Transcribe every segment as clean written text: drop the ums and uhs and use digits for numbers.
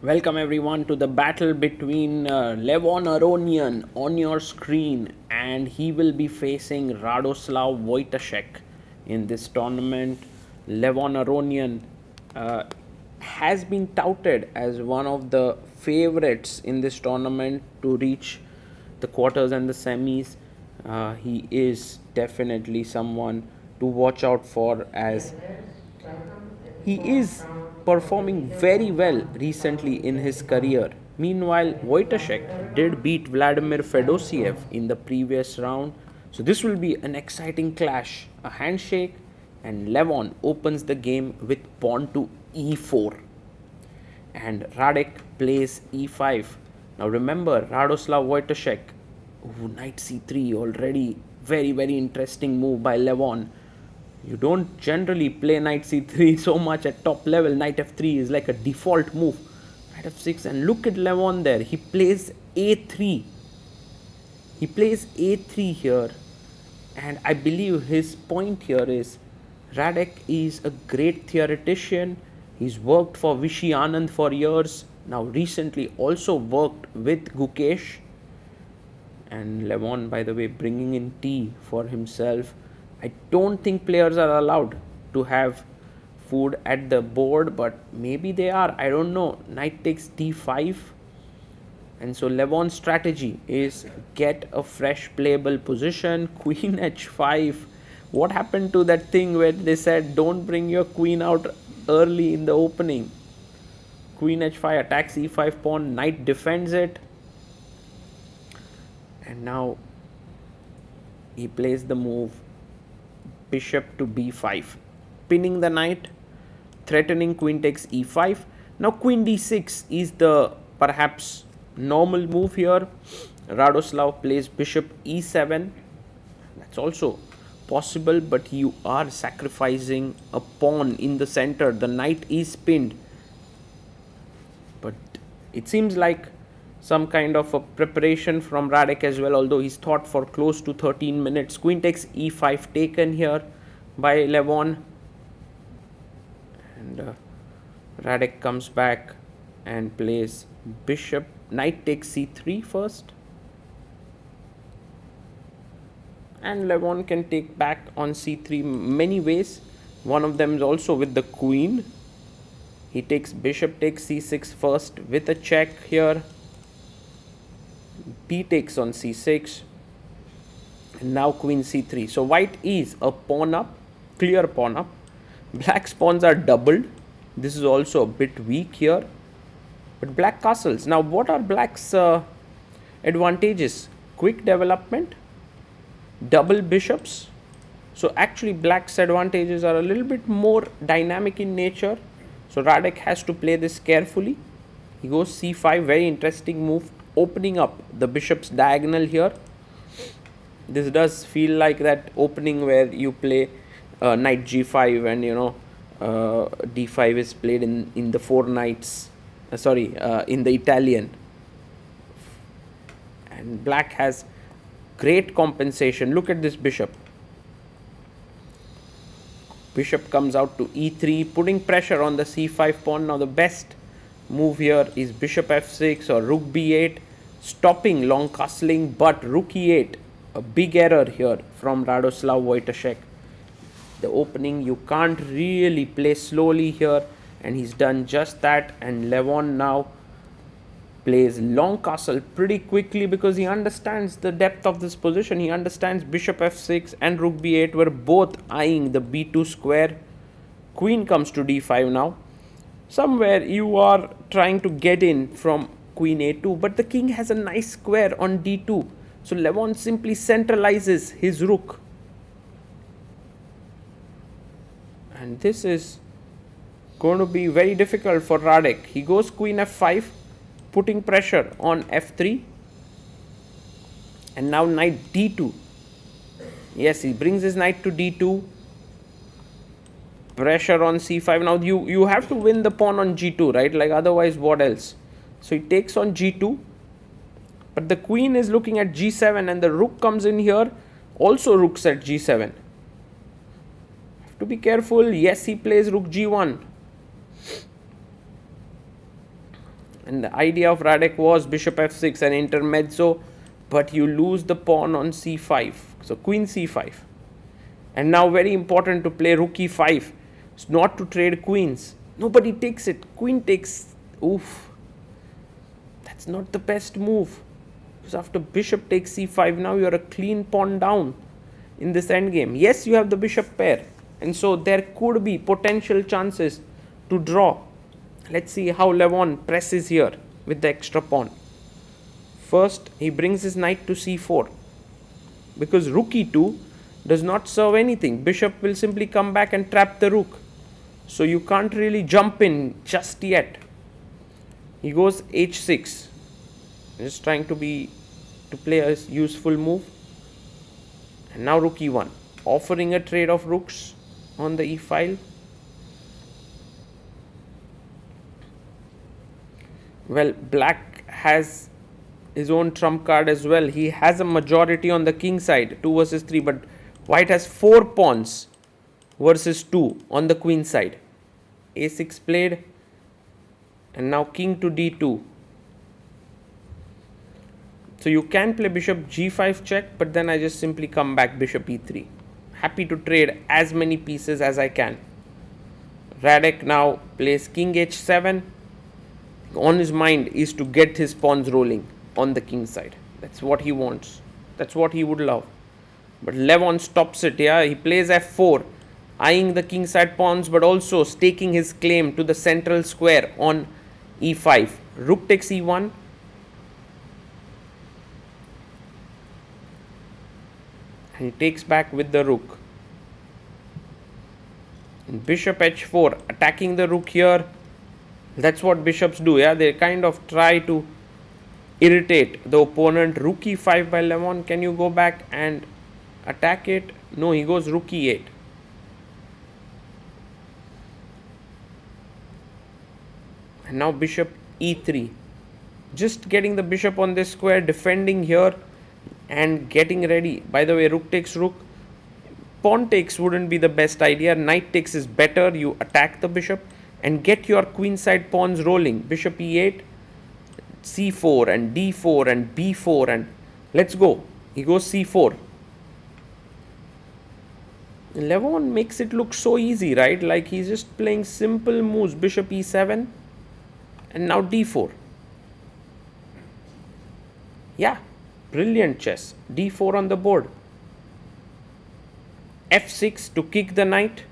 Welcome everyone to the battle between Levon Aronian on your screen, and he will be facing Radoslaw Wojtaszek in this tournament. Levon Aronian has been touted as one of the favorites in this tournament to reach the quarters and the semis. He is definitely someone to watch out for, as he is performing very well recently in his career. Meanwhile, Wojtaszek did beat Vladimir Fedosiev in the previous round. So this will be an exciting clash. A handshake, and Levon opens the game with pawn to e4. And Radek plays e5. Now remember, Radoslaw Wojtaszek, knight c3, already very interesting move by Levon. You don't generally play knight c3 so much at top level. Knight f3 is like a default move. Knight f6, and look at Levon there. He plays a3. He plays a3 here, and I believe his point here is Radek is a great theoretician. He's worked for Vishy Anand for years. Now recently also worked with Ghosh. And Levon, by the way, bringing in tea for himself. I don't think players are allowed to have food at the board, but maybe they are. I don't know. Knight takes d5. And so Levon's strategy is get a fresh playable position. Queen h5. What happened to that thing where they said don't bring your queen out early in the opening? Queen h5 attacks e5 pawn. Knight defends it. And now he plays the move bishop to b5, pinning the knight, threatening queen takes e5. Now queen d6 is the perhaps normal move here. Radoslaw plays bishop e7. That's also possible, but you are sacrificing a pawn in the center. The knight is pinned, but it seems like some kind of a preparation from Radek as well, although he's thought for close to 13 minutes. Queen takes e5 taken here by Levon. And Radek comes back and plays bishop. Knight takes c3 first. And Levon can take back on c3 many ways. One of them is also with the queen. He takes bishop takes c6 first with a check here. B takes on c6, and now queen c3. So white is a pawn up, clear pawn up. Black's pawns are doubled. This is also a bit weak here, but black castles. Now what are black's advantages? Quick development, double bishops. So actually black's advantages are a little bit more dynamic in nature. So Radek has to play this carefully. He goes c5, very interesting move, opening up the bishop's diagonal here. This does feel like that opening where you play knight g5 and d5 is played in the four knights, in the Italian. And black has great compensation. Look at this bishop. Bishop comes out to e3, putting pressure on the c5 pawn. Now the best move here is bishop f6 or rook b8, stopping long castling, but rook e8, a big error here from Radoslaw Wojtaszek. The opening, you can't really play slowly here, and he's done just that. And Levon now plays long castle pretty quickly because he understands the depth of this position. He understands bishop f6 and rook b8 were both eyeing the b2 square. Queen comes to d5 now. Somewhere you are trying to get in from queen a2, but the king has a nice square on d2. So Levon simply centralizes his rook. And this is going to be very difficult for Radek. He goes queen f5, putting pressure on f3. And now knight d2. Yes, he brings his knight to d2. Pressure on c5. Now you have to win the pawn on g2, right? Like otherwise what else? So he takes on g2, but the queen is looking at g7 and the rook comes in here. Also rooks at g7. Have to be careful. Yes, he plays rook g1. And the idea of Radek was bishop f6 and intermezzo, but you lose the pawn on c5. So queen c5. And now very important to play rook e5. It's not to trade queens. Nobody takes it. Queen takes. Oof. That's not the best move. Because after bishop takes c5, now you're a clean pawn down in this endgame. Yes, you have the bishop pair. And so there could be potential chances to draw. Let's see how Levon presses here with the extra pawn. First, he brings his knight to c4. Because rook e2 does not serve anything. Bishop will simply come back and trap the rook. So you can't really jump in just yet. He goes h6. Just trying to play a useful move. And now rook e1. Offering a trade of rooks on the e file. Well, black has his own trump card as well. He has a majority on the king side, 2 versus 3, but white has 4 pawns versus 2 on the queen side. a6 played, and now king to d2. So you can play bishop g5 check, but then I just simply come back bishop e3. Happy to trade as many pieces as I can. Radek now plays king h7. On his mind is to get his pawns rolling on the king side. That's what he wants. That's what he would love. But Levon stops it. Yeah, he plays f4, eyeing the king side pawns, but also staking his claim to the central square on e5. Rook takes e1. And he takes back with the rook. And bishop h4, attacking the rook here. That's what bishops do. Yeah, they kind of try to irritate the opponent. Rook e5 by Levon. Can you go back and attack it? No, he goes rook e8. And now bishop e3. Just getting the bishop on this square, defending here and getting ready. By the way, rook takes rook. Pawn takes wouldn't be the best idea. Knight takes is better. You attack the bishop and get your queen side pawns rolling. Bishop e8, c4 and d4 and b4, and let's go. He goes c4. Levon makes it look so easy, right? Like he's just playing simple moves. Bishop e7 and now d4. Yeah, brilliant chess. d4 on the board. f6 to kick the knight.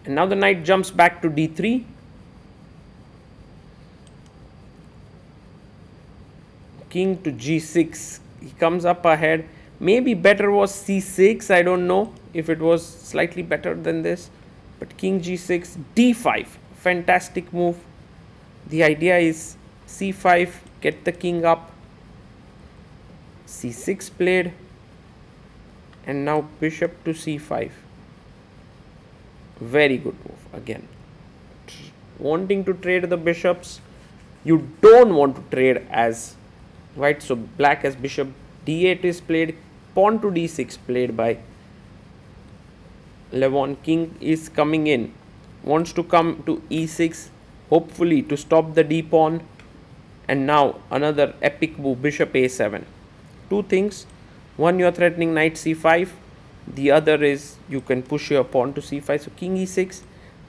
And now the knight jumps back to d3. King to g6. He comes up ahead. Maybe better was c6. I don't know if it was slightly better than this. But king g6, d5. Fantastic move. The idea is c5, get the king up. c6 played. And now bishop to c5. Very good move again. Wanting to trade the bishops. You don't want to trade as white. So black as bishop d8 is played. Pawn to d6 played by Levon. King is coming in. Wants to come to e6. Hopefully to stop the d pawn. And now another epic move. Bishop a7. Two things. One, you are threatening knight c5. The other is you can push your pawn to c5. So king e6.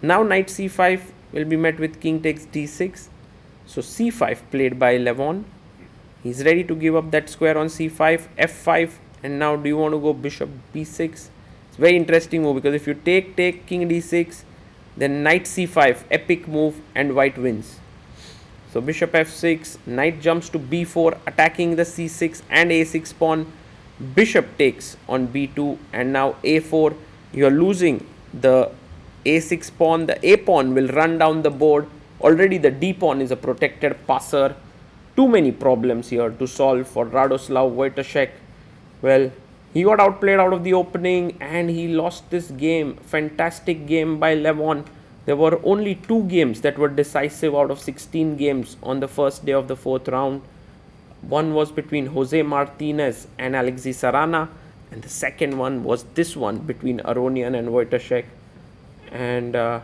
Now knight c5 will be met with king takes d6. So c5 played by Levon. He's ready to give up that square on c5, f5. And now do you want to go bishop b6? It's a very interesting move because if you take king d6, then knight c5, epic move, and white wins. So bishop f6, knight jumps to b4, attacking the c6 and a6 pawn. Bishop takes on b2, and now a4. You're losing the a6 pawn. The a pawn will run down the board. Already the d pawn is a protected passer. Too many problems here to solve for Radoslaw Wojtaszek. Well, he got outplayed out of the opening and he lost this game. Fantastic game by Levon. There were only 2 games that were decisive out of 16 games on the first day of the 4th round. One was between Jose Martinez and Alexei Sarana, and the second one was this one between Aronian and Wojtaszek. And I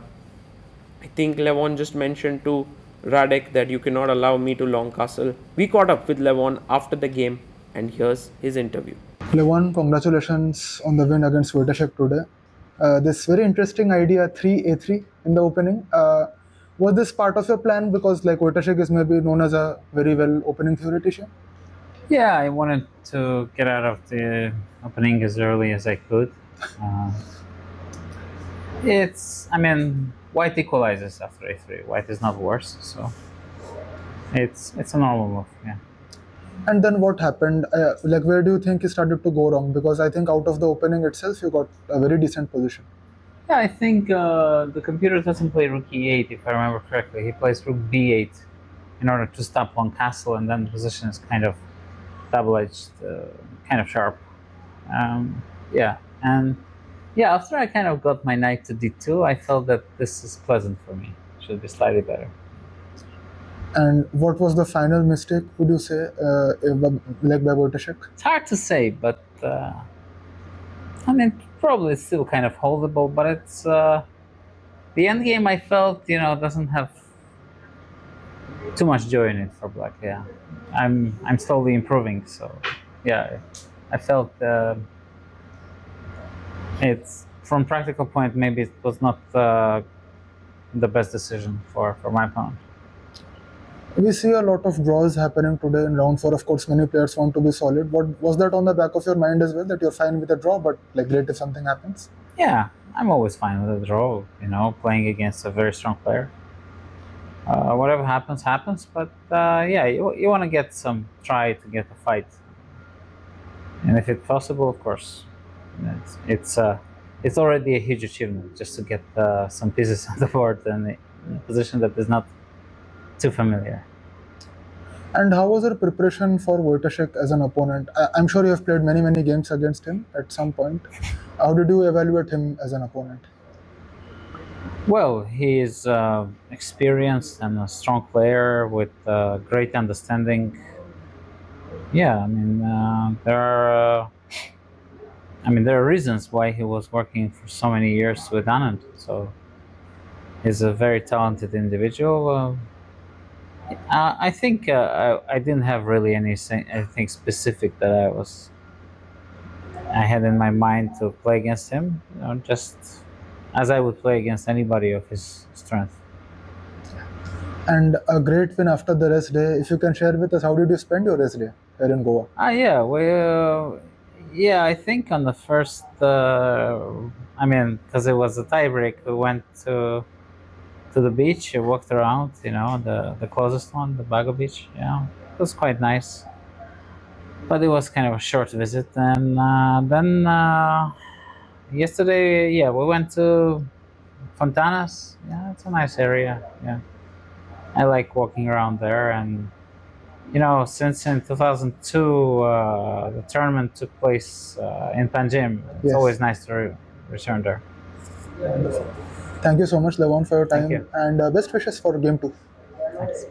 think Levon just mentioned to Radek that you cannot allow me to long castle. We caught up with Levon after the game, and here's his interview. Levon, congratulations on the win against Wojtaszek today. This very interesting idea, 3a3 in the opening. Was this part of your plan? Because like Wojtaszek is maybe known as a very well opening theoretician. Yeah, I wanted to get out of the opening as early as I could. I mean, white equalizes after a3. White is not worse, so it's a normal move. Yeah. And then what happened? Like, where do you think it started to go wrong? Because I think out of the opening itself, you got a very decent position. Yeah, I think the computer doesn't play rook e8, if I remember correctly. He plays rook b8 in order to stop one castle, and then the position is kind of double-edged, kind of sharp. Yeah, and yeah, after I kind of got my knight to d2, I felt that this is pleasant for me. Should be slightly better. And what was the final mistake, would you say, like by Wojtaszek? It's hard to say, but I mean, probably it's still kind of holdable. But it's the endgame. I felt doesn't have too much joy in it for black. Yeah, I'm slowly improving. So yeah, I felt it's from practical point maybe it was not the best decision for my opponent. We see a lot of draws happening today in round 4. Of course, many players want to be solid. What was that on the back of your mind as well? That you're fine with a draw, but like great if something happens? Yeah, I'm always fine with a draw. Playing against a very strong player. Whatever happens, happens. But yeah, you want to get try to get a fight, and if it's possible, of course, it's already a huge achievement just to get some pieces on the board and a position that is not too familiar. And how was your preparation for Wojtaszek as an opponent? I'm sure you have played many games against him at some point. How did you evaluate him as an opponent? Well, he is experienced and a strong player with great understanding. Yeah, I mean there are reasons why he was working for so many years with Anand. So he's a very talented individual. I think I didn't have really anything specific that I had in my mind to play against him. Just as I would play against anybody of his strength. And a great win after the rest day. If you can share with us, how did you spend your rest day here in Goa? Yeah, I think on the first, because it was a tiebreak, we went to the beach. We walked around, the closest one, the Bago beach. Yeah, it was quite nice, but it was kind of a short visit. And then yesterday, yeah, we went to Fontanas. Yeah, it's a nice area. Yeah, I like walking around there. And since in 2002 the tournament took place in Panjim, it's always nice to return there. Thank you so much, Levon, for your time. Thank you. And best wishes for game 2. Thanks.